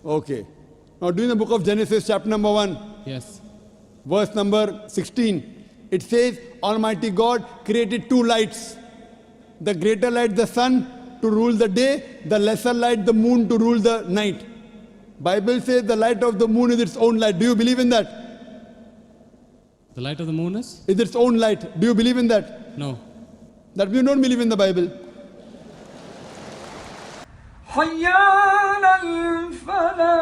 Okay. Now do in the book of Genesis, chapter number 1. Yes. Verse number 16. It says, Almighty God created two lights. The greater light, the sun, to rule the day. The lesser light, the moon, to rule the night. Bible says the light of the moon is its own light. Do you believe in that? The light of the moon is? Is its own light. Do you believe in that? No. That we don't believe in the Bible. حي على الفلاح.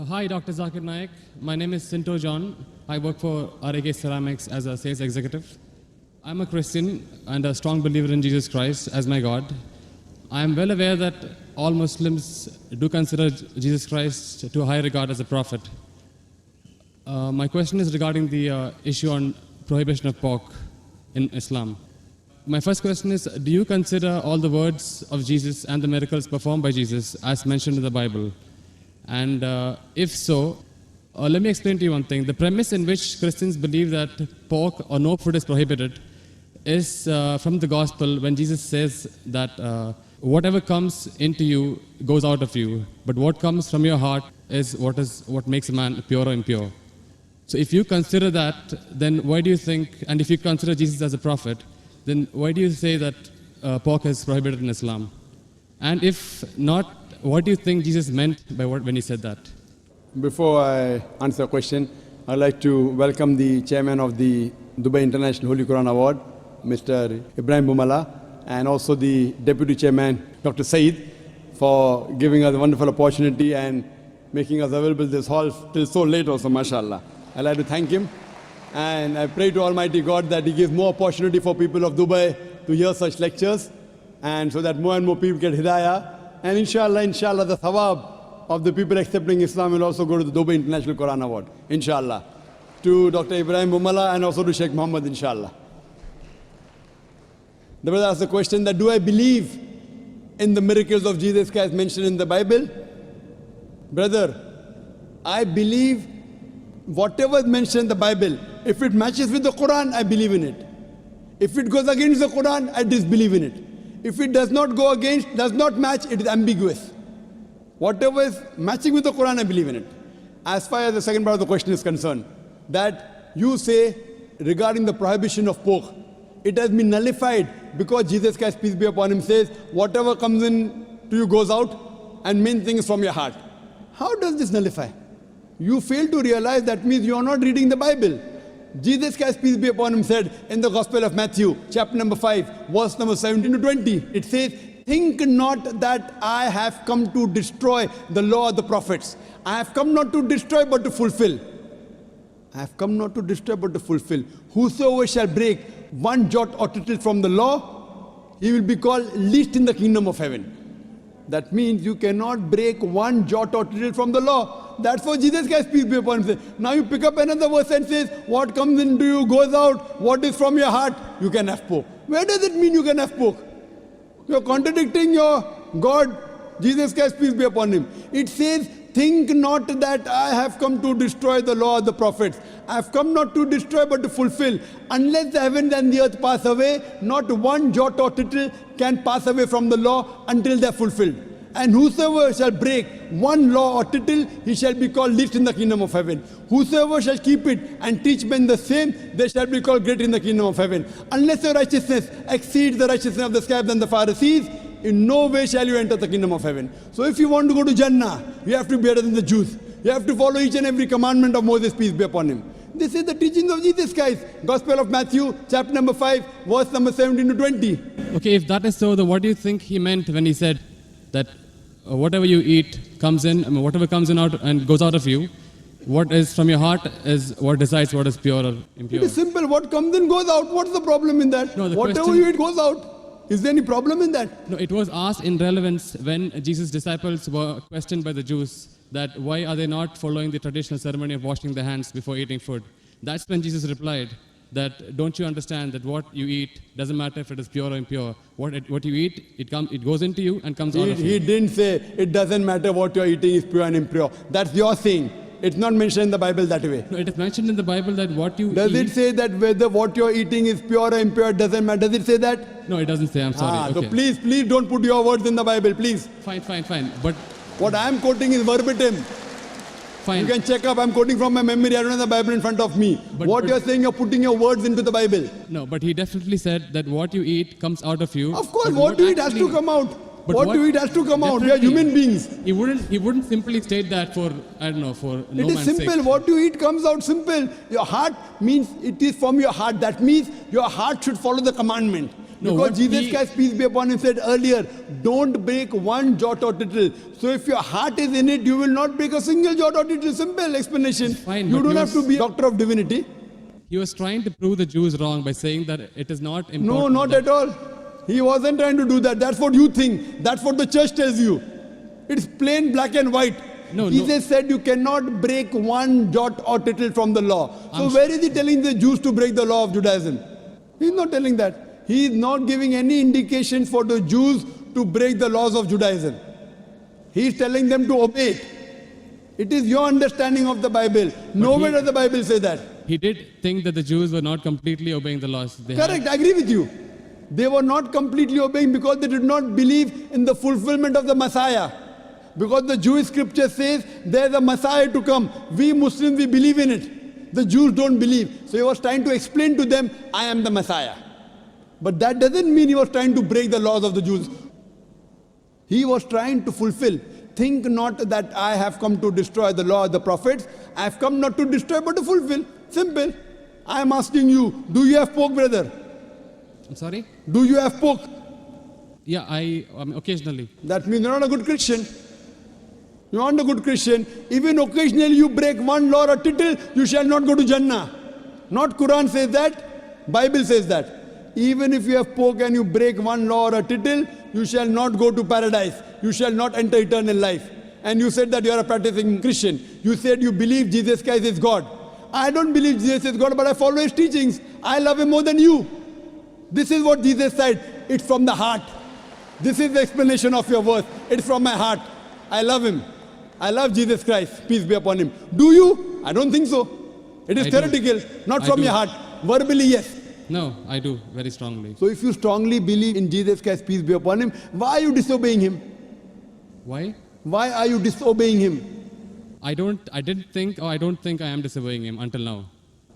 Hi, Dr. Zakir Naik. My name is Sinto John. I work for RAK Ceramics as a sales executive. I'm a Christian and a strong believer in Jesus Christ as my God. I am well aware that all Muslims do consider Jesus Christ to a high regard as a prophet. My question is regarding the issue on prohibition of pork in Islam. My first question is, do you consider all the words of Jesus and the miracles performed by Jesus as mentioned in the Bible? And if so, let me explain to you one thing. The premise in which Christians believe that pork or no food is prohibited is from the gospel when Jesus says that whatever comes into you goes out of you, but what comes from your heart is what makes a man pure or impure. So if you consider that, then why do you think, and if you consider Jesus as a prophet, then why do you say that pork is prohibited in Islam? And if not, what do you think Jesus meant by when he said that? Before I answer the question, I'd like to welcome the chairman of the Dubai International Holy Quran Award, Mr. Ibrahim Bumala, and also the deputy chairman, Dr. Saeed, for giving us a wonderful opportunity and making us available this hall till so late also, mashallah. I'd like to thank him, and I pray to Almighty God that He gives more opportunity for people of Dubai to hear such lectures, and so that more and more people get hidayah, and inshallah, the thawab of the people accepting Islam will also go to the Dubai International Quran Award, inshallah, to Dr. Ibrahim Bumala and also to Sheikh Muhammad, inshallah. The brother asked the question that, do I believe in the miracles of Jesus Christ mentioned in the Bible? Brother, I believe whatever is mentioned in the Bible, if it matches with the Quran, I believe in it. If it goes against the Quran, I disbelieve in it. If it does not go against, does not match, it is ambiguous. Whatever is matching with the Quran, I believe in it. As far as the second part of the question is concerned, that you say regarding the prohibition of pork, it has been nullified because Jesus Christ, peace be upon Him, says, whatever comes in to you goes out, and main thing is from your heart. How does this nullify? You fail to realize that means you are not reading the Bible. Jesus Christ, peace be upon Him, said in the Gospel of Matthew, chapter number 5, verse number 17 to 20, it says, think not that I have come to destroy the law of the prophets. I have come not to destroy but to fulfill. I have come not to destroy but to fulfill. Whosoever shall break one jot or tittle from the law, he will be called least in the kingdom of heaven. That means you cannot break one jot or tittle from the law. That's what Jesus Christ, peace be upon Him, says. Now you pick up another verse and says, what comes into you goes out, what is from your heart, you can have pork. Where does it mean you can have pork? You're contradicting your God, Jesus Christ, peace be upon Him. It says, think not that I have come to destroy the law of the prophets. I have come not to destroy but to fulfill. Unless the heavens and the earth pass away, not one jot or tittle can pass away from the law until they are fulfilled. And whosoever shall break one law or tittle, he shall be called least in the kingdom of heaven. Whosoever shall keep it and teach men the same, they shall be called great in the kingdom of heaven. Unless your righteousness exceeds the righteousness of the scribes and the Pharisees, in no way shall you enter the kingdom of heaven. So if you want to go to Jannah, you have to be better than the Jews. You have to follow each and every commandment of Moses, peace be upon him. This is the teachings of Jesus Christ. Gospel of Matthew, chapter number 5, verse number 17 to 20. Okay, if that is so, then what do you think he meant when he said that whatever you eat comes in, whatever comes in out and goes out of you, what is from your heart is what decides what is pure or impure? It is simple. What comes in goes out. What's the problem in that? No, whatever you eat goes out. Is there any problem in that? No, it was asked in relevance when Jesus' disciples were questioned by the Jews that why are they not following the traditional ceremony of washing their hands before eating food. That's when Jesus replied that don't you understand that what you eat doesn't matter if it is pure or impure. What you eat, it goes into you and comes out of you. He didn't say it doesn't matter what you're eating is pure and impure. That's your saying. It's not mentioned in the Bible that way. No, it is mentioned in the Bible that what you Does eat. it say that whether what you're eating is pure or impure doesn't matter? Does it say that? No, it doesn't say. I'm sorry. So Okay. please don't put your words in the Bible, please. Fine. But What I am quoting is verbatim. fine. You can check up. I'm quoting from my memory. I don't have the Bible in front of me. But- You're saying, you're putting your words into the Bible. No, but he definitely said that what you eat comes out of you. Of course, But what you eat has to actually- come out. But What you eat has to come out. We are Definitely. human beings. He wouldn't simply state that for, I don't know, for no It is man's simple. sake. What you eat comes out simple. Your heart means it is from your heart. That means your heart should follow the commandment. No, Because what Jesus he- Christ, peace be upon him, said earlier, don't break one jot or tittle. So if your heart is in it, you will not break a single jot or tittle. Simple explanation. Fine, You but don't he have to was- be a doctor of divinity. He was trying to prove the Jews wrong by saying that it is not important. No, not that- at all. He wasn't trying to do that. That's what you think. That's what the church tells you. It's plain black and white. No, Jesus said you cannot break one jot or tittle from the law. So where is he telling the Jews to break the law of Judaism? He's not telling that. He is not giving any indications for the Jews to break the laws of Judaism. He is telling them to obey it. It is your understanding of the Bible. Nowhere does the Bible say that. He did think that the Jews were not completely obeying the laws. They had- Correct, I agree with you. They were not completely obeying because they did not believe in the fulfillment of the Messiah. Because the Jewish scripture says there's a Messiah to come. We Muslims, we believe in it. The Jews don't believe. So he was trying to explain to them, I am the Messiah. But that doesn't mean he was trying to break the laws of the Jews. He was trying to fulfill. Think not that I have come to destroy the law of the prophets. I have come not to destroy but to fulfill. Simple. I am asking you, do you have pork, brother? I'm sorry? Do you have pork? Yeah, occasionally. That means you're not a good Christian. You're not a good Christian. Even occasionally you break one law or tittle, you shall not go to Jannah. Not Quran says that, Bible says that. Even if you have pork and you break one law or a tittle, you shall not go to paradise. You shall not enter eternal life. And you said that you are a practicing Christian. You said you believe Jesus Christ is God. I don't believe Jesus is God, but I follow his teachings. I love him more than you. This is what Jesus said. It's from the heart. This is the explanation of your verse. It's from my heart. I love him. I love Jesus Christ. Peace be upon him. Do you? I don't think so. It is I do. theoretical, not I from do. your heart. Verbally, yes. No, I do, very strongly. So if you strongly believe in Jesus Christ, peace be upon him, why are you disobeying him? Why? Why are you disobeying him? I don't think I am disobeying him until now.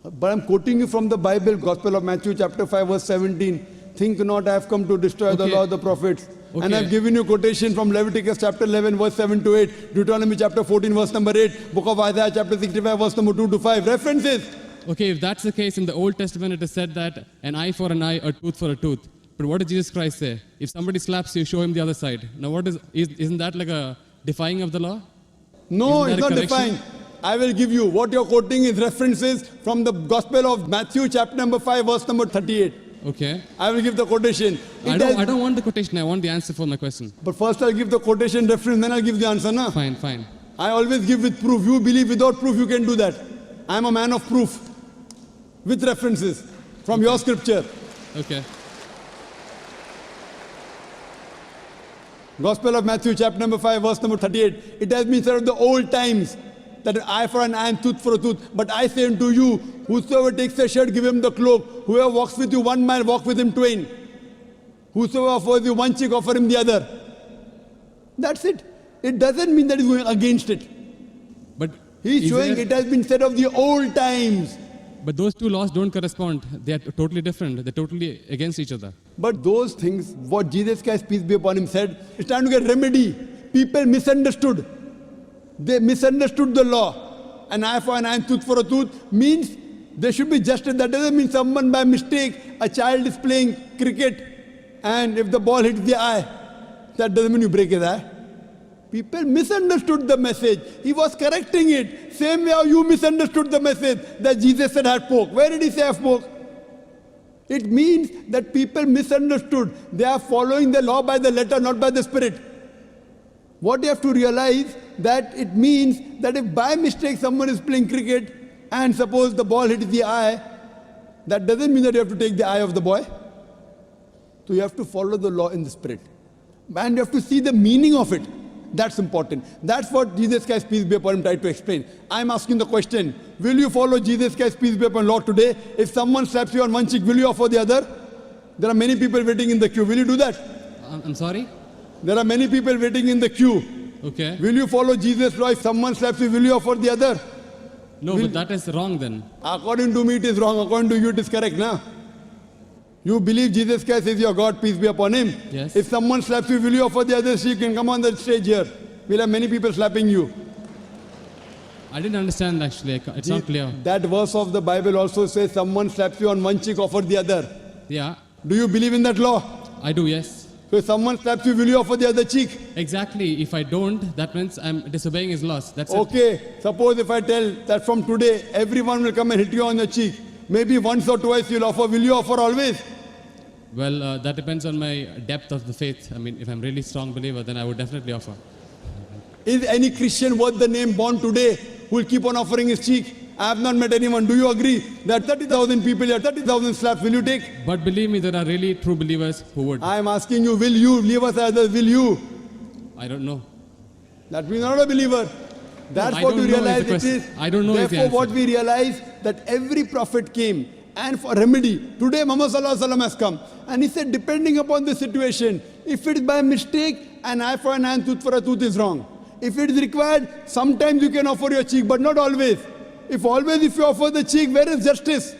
But I'm quoting you from the Bible, Gospel of Matthew chapter 5 verse 17. Think not I have come to destroy the Okay. law of the prophets. And Okay. I've given you quotation from Leviticus chapter 11 verse 7 to 8, Deuteronomy chapter 14 verse number 8, Book of Isaiah chapter 65 verse number 2 to 5. References. Okay, if that's the case, in the Old Testament it is said that an eye for an eye, a tooth for a tooth. But what did Jesus Christ say? If somebody slaps you, show him the other side. Now what isn't that like a defying of the law? No, Isn't it's that a not correction? defined. I will give you. What you're quoting is references from the Gospel of Matthew chapter number 5 verse number 38. Okay. I will give the quotation. I It has- don't want the quotation, I want the answer for my question. But first I'll give the quotation reference, then I'll give the answer. Na? Fine. I always give with proof. You believe without proof, you can do that. I'm a man of proof. With references from your scripture. Okay. Gospel of Matthew chapter number 5 verse number 38. It has been said of the old times that an eye for an eye and tooth for a tooth. But I say unto you, whosoever takes a shirt, give him the cloak. Whoever walks with you 1 mile, walk with him twain. Whosoever offers you one cheek, offer him the other. That's it. It doesn't mean that he's going against it. But He's is showing there- it has been said of the old times. But those two laws don't correspond. They are totally different. They're totally against each other. But those things, what Jesus Christ, peace be upon him, said, it's time to get remedy. People misunderstood. They misunderstood the law. An eye for an eye and tooth for a tooth means there should be justice. That doesn't mean someone by mistake, a child is playing cricket and if the ball hits the eye, that doesn't mean you break his eye. People misunderstood the message. He was correcting it. Same way how you misunderstood the message that Jesus said have pork. Where did he say have pork? It means that people misunderstood. They are following the law by the letter, not by the spirit. What you have to realize that it means that if by mistake someone is playing cricket and suppose the ball hits the eye, that doesn't mean that you have to take the eye of the boy. So you have to follow the law in the spirit. And you have to see the meaning of it. That's important. That's what Jesus Christ, peace be upon him, tried to explain. I'm asking the question, will you follow Jesus Christ, peace be upon Lord today? If someone slaps you on one cheek, will you offer the other? There are many people waiting in the queue. Will you do that? I'm sorry? There are many people waiting in the queue. Okay. Will you follow Jesus' law? If someone slaps you, will you offer the other? No, but that is wrong then. According to me, it is wrong. According to you, it is correct, now. You believe Jesus Christ is your God, peace be upon him. Yes. If someone slaps you, will you offer the other cheek and come on the stage here? We'll have many people slapping you. I didn't understand actually. It's not clear. That verse of the Bible also says someone slaps you on one cheek, offer the other. Yeah, Do you believe in that law? I do, yes. So if someone slaps you, will you offer the other cheek? Exactly. If I don't, that means I'm disobeying his laws. That's it. Okay, suppose if I tell that from today, everyone will come and hit you on the cheek. Maybe once or twice you'll offer. Will you offer always? Well, that depends on my depth of the faith. I mean, if I'm really strong believer, then I would definitely offer. Is any Christian worth the name born today who will keep on offering his cheek? I have not met anyone. Do you agree that 30,000 people here, 30,000 slaps, will you take? But believe me, there are really true believers who would. I am asking you, will you leave us others? Will you? I don't know. That means you're not a believer. That's I what don't we know is realize the it is. question. I don't know is the Therefore, what answer. we realize that every prophet came and for remedy. Today, Muhammad Sallallahu Alaihi Wasallam has come. And he said, depending upon the situation, if it is by mistake, an eye for an eye, tooth for a tooth is wrong. If it is required, sometimes you can offer your cheek, but not always. If you offer the cheek, where is justice?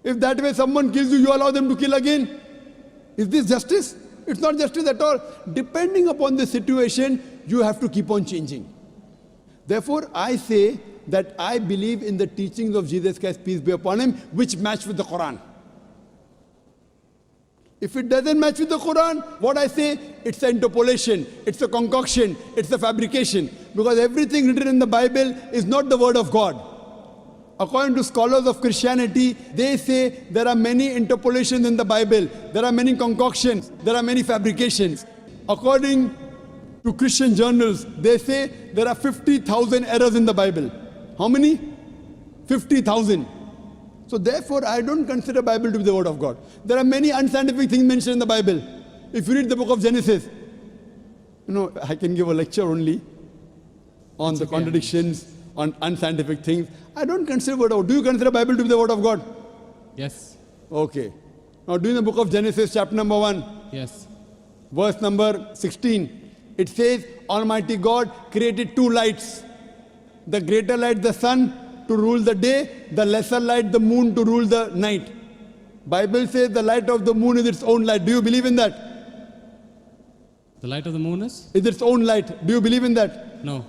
If that way someone kills you, you allow them to kill again. Is this justice? It's not justice at all. Depending upon the situation, you have to keep on changing. Therefore, I say that I believe in the teachings of Jesus Christ, peace be upon him, which match with the Quran. If it doesn't match with the Quran, what I say, it's an interpolation, it's a concoction, it's a fabrication. Because everything written in the Bible is not the word of God. According to scholars of Christianity, they say there are many interpolations in the Bible, there are many concoctions, there are many fabrications. According to Christian journals, they say there are 50,000 errors in the Bible. How many? 50,000. So therefore, I don't consider Bible to be the word of God. There are many unscientific things mentioned in the Bible. If you read the book of Genesis, I can give a lecture only on the contradictions, on unscientific things. I don't consider word of God. Do you consider Bible to be the word of God? Yes. Okay. Now do in the book of Genesis, chapter number 1, Yes. verse number 16. It says, Almighty God created two lights. The greater light, the sun, to rule the day, the lesser light, the moon, to rule the night. Bible says the light of the moon is its own light. Do you believe in that? The light of the moon is? Is its own light. Do you believe in that? No.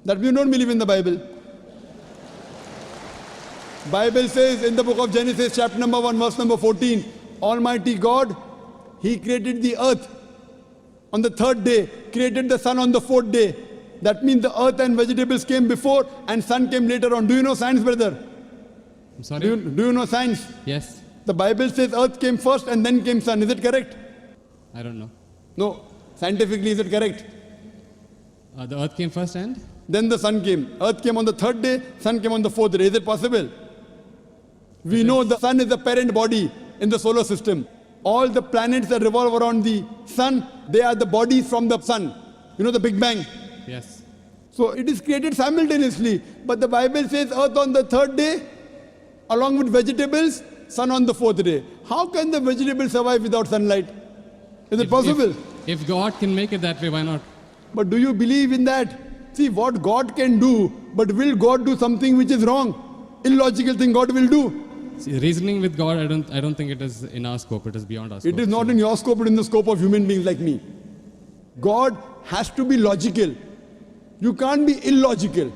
That we don't believe in the Bible. Bible says in the book of Genesis, chapter number 1, verse number 14, Almighty God, He created the earth on the third day, created the sun on the fourth day. That means the earth and vegetables came before and sun came later on. Do you know science, brother? I'm sorry? Do you know science? Yes. The Bible says earth came first and then came sun. Is it correct? I don't know. No. Scientifically, is it correct? The earth came first and? Then the sun came. Earth came on the third day, sun came on the fourth day. Is it possible? We know the sun is the parent body in the solar system. All the planets that revolve around the sun, they are the bodies from the sun. You know the Big Bang? Yes. So it is created simultaneously. But the Bible says earth on the third day, along with vegetables, sun on the fourth day. How can the vegetables survive without sunlight? Is it possible? If God can make it that way, why not? But do you believe in that? See what God can do, but will God do something which is wrong? Illogical thing God will do. See, reasoning with God, I don't think it is in our scope. It is beyond our scope. It is not in your scope, but in the scope of human beings like me. God has to be logical. You can't be illogical.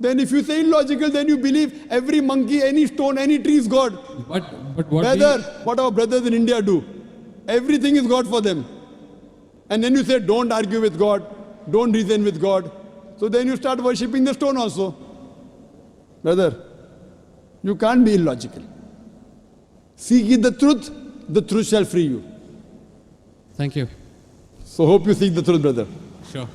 Then if you say illogical, then you believe every monkey, any stone, any tree is God. But what Brother, what our brothers in India do, everything is God for them. And then you say, don't argue with God, don't reason with God. So then you start worshipping the stone also. Brother, you can't be illogical. Seek ye the truth shall free you. Thank you. So hope you seek the truth, brother. Sure.